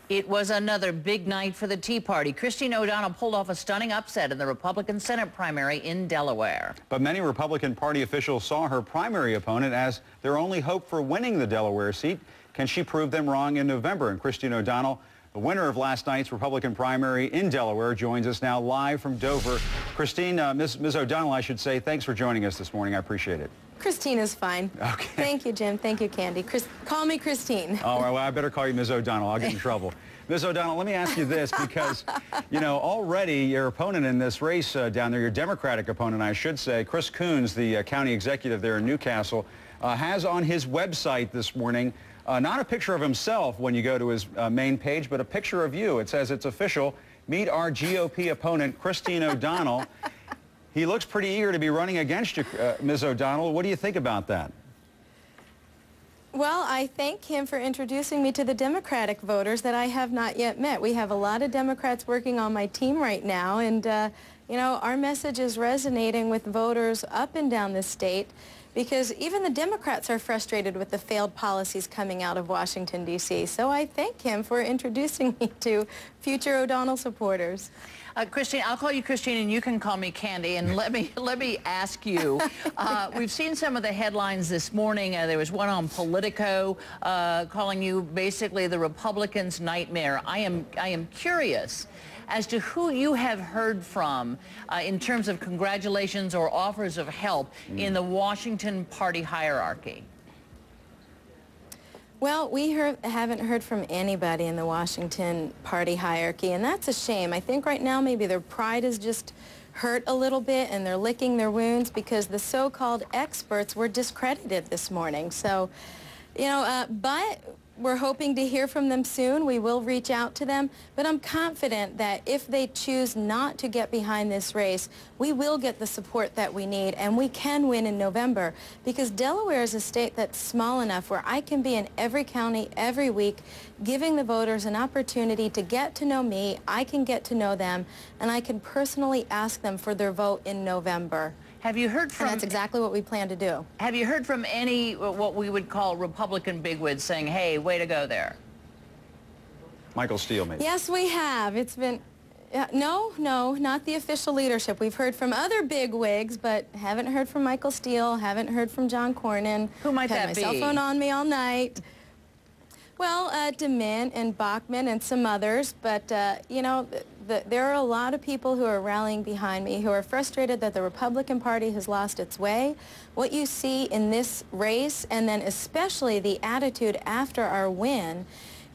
It was another big night for the Tea Party. Christine O'Donnell pulled off a stunning upset in the Republican Senate primary in Delaware. But many Republican Party officials saw her primary opponent as their only hope for winning the Delaware seat. Can she prove them wrong in November? And Christine O'Donnell, the winner of last night's Republican primary in Delaware, joins us now live from Dover. Christine, Ms. O'Donnell, I should say, thanks for joining us this morning. I appreciate it. Christine is fine. Okay. Thank you, Jim. Thank you, Candy. Call me Christine. Oh, well, I better call you Ms. O'Donnell. I'll get in trouble. Ms. O'Donnell, let me ask you this, because, you know, already your opponent in this race down there, your Democratic opponent, I should say, Chris Coons, the county executive there in Newcastle, has on his website this morning not a picture of himself when you go to his main page, but a picture of you. It says it's official. Meet our GOP opponent, Christine O'Donnell. He looks pretty eager to be running against you, Ms. O'Donnell. What do you think about that? Well, I thank him for introducing me to the Democratic voters that I have not yet met. We have a lot of Democrats working on my team right now, and, you know, our message is resonating with voters up and down the state, because even the Democrats are frustrated with the failed policies coming out of Washington, D.C. So I thank him for introducing me to future O'Donnell supporters. Christine, I'll call you Christine, and you can call me Candy. And let me ask you. We've seen some of the headlines this morning. There was one on Politico calling you basically the Republicans' nightmare. I am curious as to who you have heard from in terms of congratulations or offers of help in the Washington party hierarchy. Well, we haven't heard from anybody in the Washington party hierarchy, and that's a shame. I think right now maybe their pride is just hurt a little bit, and they're licking their wounds because the so-called experts were discredited this morning. So, you know, but we're hoping to hear from them soon. We will reach out to them, but I'm confident that if they choose not to get behind this race, we will get the support that we need, and we can win in November, because Delaware is a state that's small enough where I can be in every county every week, giving the voters an opportunity to get to know me, I can get to know them, and I can personally ask them for their vote in November. Have you heard from... And that's exactly what we plan to do. Have you heard from any, what we would call Republican bigwigs saying, hey, way to go there? Michael Steele, maybe. Yes, we have. It's been... No, not the official leadership. We've heard from other bigwigs, but haven't heard from Michael Steele, haven't heard from John Cornyn. Who might that be? Had my cell phone on me all night. Well, DeMint and Bachmann and some others, but, you know, there are a lot of people who are rallying behind me who are frustrated that the Republican Party has lost its way. What you see in this race, and then especially the attitude after our win,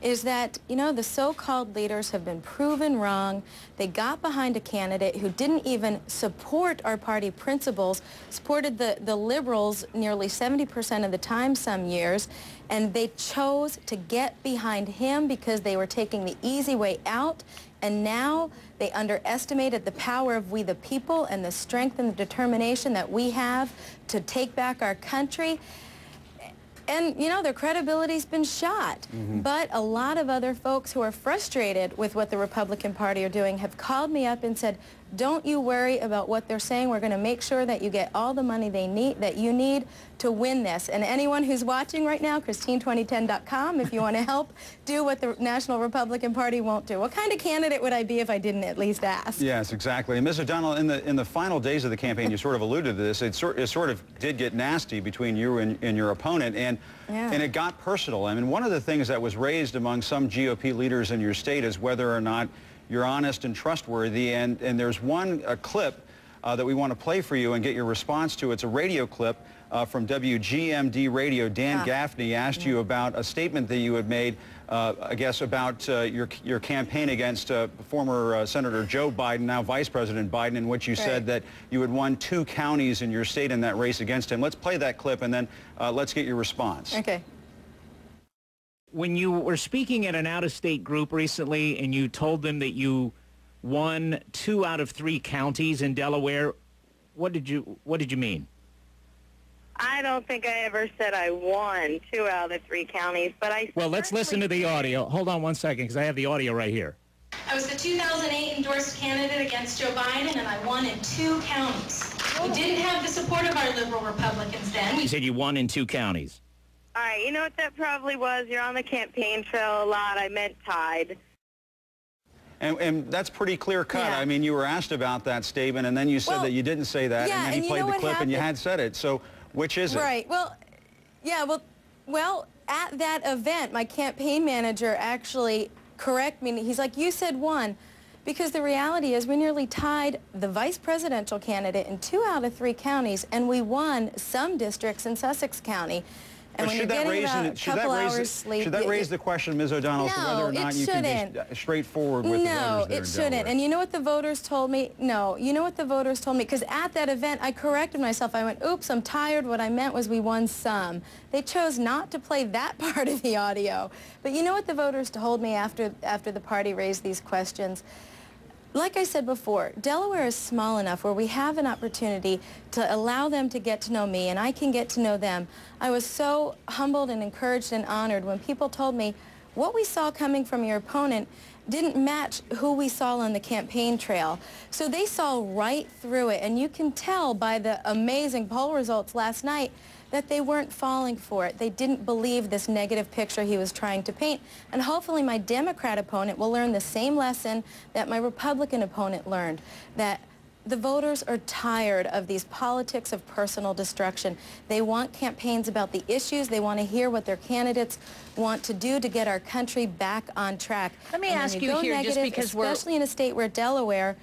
is that, you know, the so-called leaders have been proven wrong. They got behind a candidate who didn't even support our party principles, supported the liberals nearly 70% of the time some years, and they chose to get behind him because they were taking the easy way out, and now they underestimated the power of we the people and the strength and the determination that we have to take back our country. And, you know, their credibility's been shot. But a lot of other folks who are frustrated with what the Republican Party are doing have called me up and said, don't you worry about what they're saying. We're going to make sure that you get all the money that you need to win this. And anyone who's watching right now, Christine2010.com, if you want to help do what the National Republican Party won't do. What kind of candidate would I be if I didn't at least ask? Yes, exactly. And Ms. O'Donnell, in the final days of the campaign, you sort of alluded to this. It sort of did get nasty between you and your opponent, and it got personal. I mean, one of the things that was raised among some GOP leaders in your state is whether or not you're honest and trustworthy, and there's one clip that we want to play for you and get your response to. It's a radio clip from WGMD Radio. Dan Gaffney asked you about a statement that you had made, I guess, about your campaign against former Senator Joe Biden, now Vice President Biden, in which you said that you had won 2 counties in your state in that race against him. Let's play that clip, and then let's get your response. Okay. When you were speaking at an out-of-state group recently and you told them that you won 2 out of 3 counties in Delaware, what did you mean? I don't think I ever said I won 2 out of 3 counties, but I... Well, let's listen to the audio. Hold on one second, because I have the audio right here. I was the 2008 endorsed candidate against Joe Biden, and I won in 2 counties. We didn't have the support of our liberal Republicans then. You said you won in 2 counties. All right, you know what that probably was? You're on the campaign trail a lot. I meant tied. And that's pretty clear cut. Yeah. I mean, you were asked about that statement, and then you said that you didn't say that, yeah, and then he played the clip, and you had said it. So which is it? Right. Well, yeah, well, at that event, my campaign manager actually corrected me. He's like, you said one. Because the reality is we nearly tied the vice presidential candidate in 2 out of 3 counties, and we won some districts in Sussex County. And when you're getting about a couple hours sleep... Should that raise the question, Ms. O'Donnell, as to whether or not you can be straightforward with the voters there in Delaware? No, it shouldn't. And you know what the voters told me? No. You know what the voters told me? Because at that event, I corrected myself. I went, oops, I'm tired. What I meant was we won some. They chose not to play that part of the audio. But you know what the voters told me after the party raised these questions? Like I said before, Delaware is small enough where we have an opportunity to allow them to get to know me and I can get to know them. I was so humbled and encouraged and honored when people told me what we saw coming from your opponent didn't match who we saw on the campaign trail. So they saw right through it, and you can tell by the amazing poll results last night that they weren't falling for it. They didn't believe this negative picture he was trying to paint. And hopefully my Democrat opponent will learn the same lesson that my Republican opponent learned, that the voters are tired of these politics of personal destruction. They want campaigns about the issues. They want to hear what their candidates want to do to get our country back on track. Let me ask you here, negative, just because especially in a state where Delaware,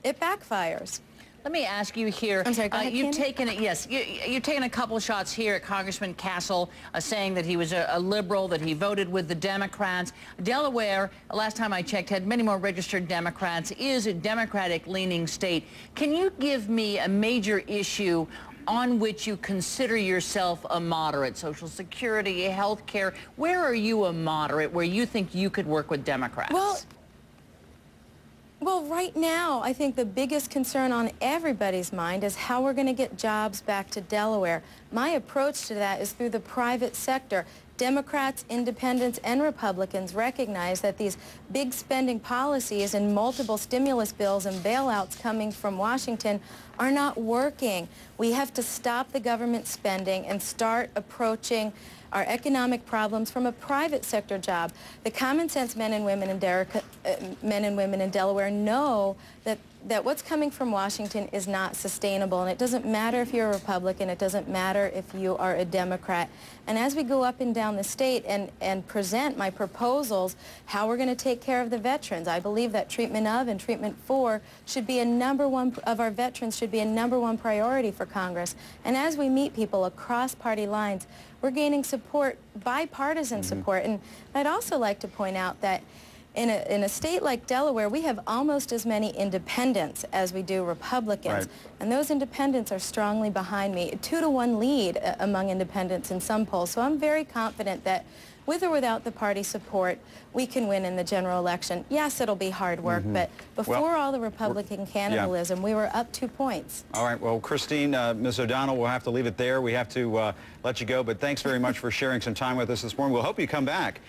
it backfires. Let me ask you here. I'm sorry, go ahead, you've Candy. taken it. Yes, you've taken a couple of shots here at Congressman Castle, saying that he was a liberal, that he voted with the Democrats. Delaware, last time I checked, had many more registered Democrats. Is a Democratic-leaning state. Can you give me a major issue on which you consider yourself a moderate? Social Security, health care. Where are you a moderate? Where you think you could work with Democrats? Well, right now, I think the biggest concern on everybody's mind is how we're going to get jobs back to Delaware. My approach to that is through the private sector. Democrats, independents, and Republicans recognize that these big spending policies and multiple stimulus bills and bailouts coming from Washington are not working. We have to stop the government spending and start approaching our economic problems from a private sector job. The common sense men and women in Delaware know that what's coming from Washington is not sustainable, and it doesn't matter if you're a Republican, it doesn't matter if you are a Democrat. And as we go up and down the state and present my proposals, how we're going to take care of the veterans, I believe that treatment of and treatment for should be a #1 of our veterans should be a #1 priority for Congress. And as we meet people across party lines, we're gaining support, bipartisan support. And I'd also like to point out that in a state like Delaware, we have almost as many independents as we do Republicans. Right. And those independents are strongly behind me, 2-to-1 lead among independents in some polls. So I'm very confident that with or without the party support, we can win in the general election. Yes, it'll be hard work, but before all the Republican cannibalism, we were up 2 points. All right, well, Christine, Ms. O'Donnell, we'll have to leave it there. We have to let you go, but thanks very much for sharing some time with us this morning. We'll hope you come back.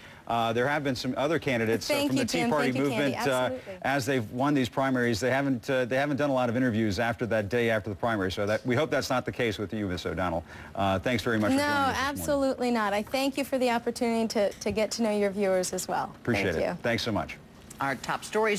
There have been some other candidates from the Tea Party movement as they've won these primaries. They haven't done a lot of interviews after that day after the primary, so we hope that's not the case with you, Ms. O'Donnell. Thanks very much for joining us this morning. No, absolutely not. I thank you for the opportunity to get to know your viewers as well. Appreciate it. Thanks so much. Our top stories.